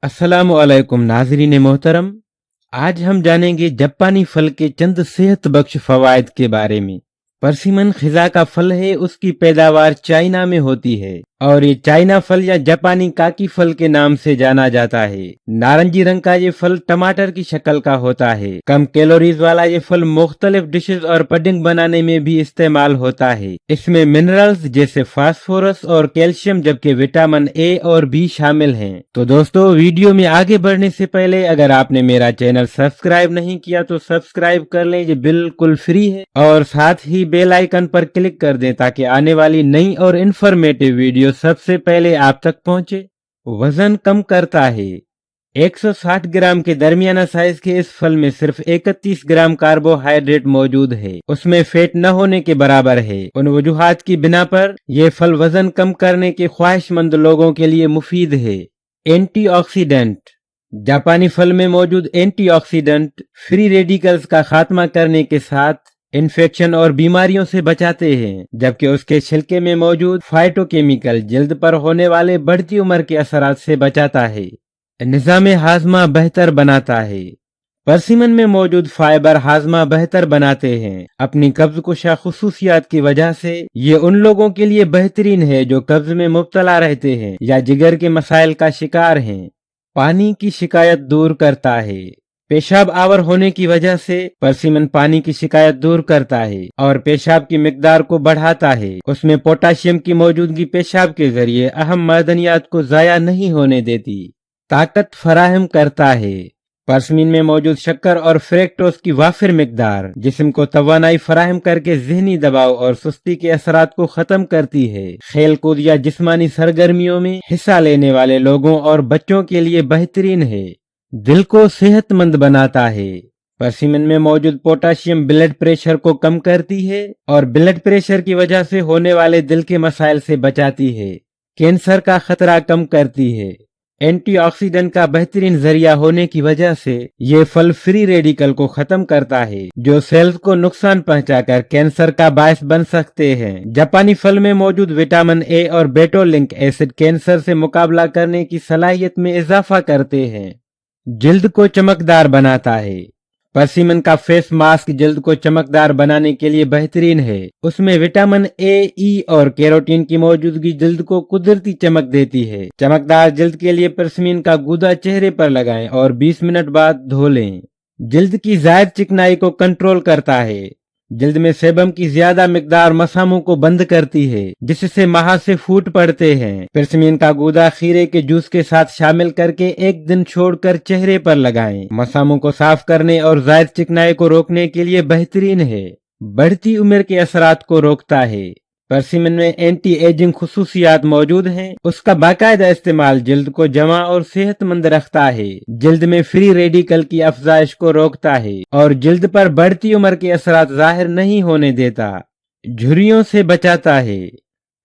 अस्सलाम वालेकुम नाज़रीन मोहतरम। आज हम जानेंगे जापानी फल के चंद सेहत बख्श फवायद के बारे में। परसिमन खिजा का फल है, उसकी पैदावार चाइना में होती है और ये चाइना फल या जापानी काकी फल के नाम से जाना जाता है। नारंगी रंग का ये फल टमाटर की शक्ल का होता है। कम कैलोरीज वाला ये फल मुख्तलिफ डिशेस और पुडिंग बनाने में भी इस्तेमाल होता है। इसमें मिनरल्स जैसे फास्फोरस और कैल्शियम जबकि विटामिन ए और बी शामिल हैं। तो दोस्तों, वीडियो में आगे बढ़ने से पहले अगर आपने मेरा चैनल सब्सक्राइब नहीं किया तो सब्सक्राइब कर लें, ये बिल्कुल फ्री है, और साथ ही बेल आइकन पर क्लिक कर दें ताकि आने वाली नई और इन्फॉर्मेटिव वीडियो सबसे पहले आप तक पहुंचे। वजन कम करता है। 160 ग्राम के दरमियाना साइज के इस फल में सिर्फ 31 ग्राम कार्बोहाइड्रेट मौजूद है, उसमें फैट न होने के बराबर है। उन वजूहात की बिना पर यह फल वजन कम करने के ख्वाहिशमंद लोगों के लिए मुफीद है। एंटीऑक्सीडेंट। जापानी फल में मौजूद एंटीऑक्सीडेंट फ्री रेडिकल्स का खात्मा करने के साथ इन्फेक्शन और बीमारियों से बचाते हैं, जबकि उसके छिलके में मौजूद फाइटोकेमिकल जल्द पर होने वाले बढ़ती उम्र के असरात से बचाता है। निज़ाम हाजमा बेहतर बनाता है। परसिमन में मौजूद फाइबर हाजमा बेहतर बनाते हैं। अपनी कब्ज कुशा खुसूसियात की वजह से ये उन लोगों के लिए बेहतरीन है जो कब्ज में मुब्तला रहते हैं या जिगर के मसाइल का शिकार हैं। पानी की शिकायत दूर करता है। पेशाब आवर होने की वजह से परसिमन पानी की शिकायत दूर करता है और पेशाब की मिकदार को बढ़ाता है। उसमें पोटाशियम की मौजूदगी पेशाब के जरिए अहम मादनियात को जाया नहीं होने देती। ताकत फराहम करता है। परसिमन में मौजूद शक्कर और फ्रेक्टोज की वाफिर मिकदार जिस्म को तवानाई फराहम करके जहनी दबाव और सुस्ती के असरात को खत्म करती है। खेल कूद या जिस्मानी सरगर्मियों में हिस्सा लेने वाले लोगों और बच्चों के लिए बेहतरीन है। दिल को सेहतमंद बनाता है। परसिमन में मौजूद पोटाशियम ब्लड प्रेशर को कम करती है और ब्लड प्रेशर की वजह से होने वाले दिल के मसाइल से बचाती है। कैंसर का खतरा कम करती है। एंटीऑक्सीडेंट का बेहतरीन जरिया होने की वजह से ये फल फ्री रेडिकल को खत्म करता है जो सेल्स को नुकसान पहुंचाकर कैंसर का बायस बन सकते हैं। जापानी फल में मौजूद विटामिन ए और बेटोलिंक एसिड कैंसर से मुकाबला करने की सलाहियत में इजाफा करते हैं। जल्द को चमकदार बनाता है। परसिमन का फेस मास्क जल्द को चमकदार बनाने के लिए बेहतरीन है। उसमें विटामिन ए, ई और कैरोटीन की मौजूदगी जल्द को कुदरती चमक देती है। चमकदार जल्द के लिए परसिमन का गूदा चेहरे पर लगाएं और 20 मिनट बाद धो लें। जल्द की जायद चिकनाई को कंट्रोल करता है। जल्द में सेबम की ज्यादा मिकदार मसामों को बंद करती है जिससे माह से फूट पड़ते हैं। परसिमन का गूदा खीरे के जूस के साथ शामिल करके एक दिन छोड़कर चेहरे पर लगाएं। मसामों को साफ करने और जायद चिकनाई को रोकने के लिए बेहतरीन है। बढ़ती उम्र के असरात को रोकता है। परसिमन में एंटी एजिंग खुसूसियात मौजूद हैं। उसका बाकायदा इस्तेमाल जल्द को जमा और सेहतमंद रखता है। जल्द में फ्री रेडिकल की अफजाइश को रोकता है और जल्द पर बढ़ती उम्र के असरात जाहिर नहीं होने देता। झुर्रियों से बचाता है।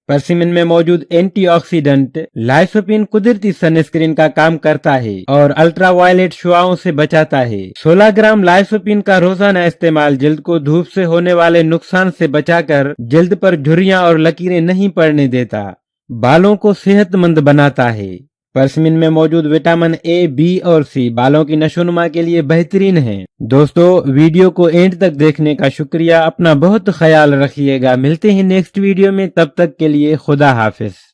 परसिमन में मौजूद एंटीऑक्सीडेंट लाइसोपिन कुदरती सनस्क्रीन का काम करता है और अल्ट्रावायलेट शुआओं से बचाता है। 16 ग्राम लाइसोपिन का रोजाना इस्तेमाल जल्द को धूप से होने वाले नुकसान से बचाकर जल्द पर झुर्रियां और लकीरें नहीं पड़ने देता। बालों को सेहतमंद बनाता है। परसिमन में मौजूद विटामिन ए, बी और सी बालों की नशोनुमा के लिए बेहतरीन है। दोस्तों, वीडियो को एंड तक देखने का शुक्रिया। अपना बहुत ख्याल रखिएगा। मिलते हैं नेक्स्ट वीडियो में, तब तक के लिए खुदा हाफिज।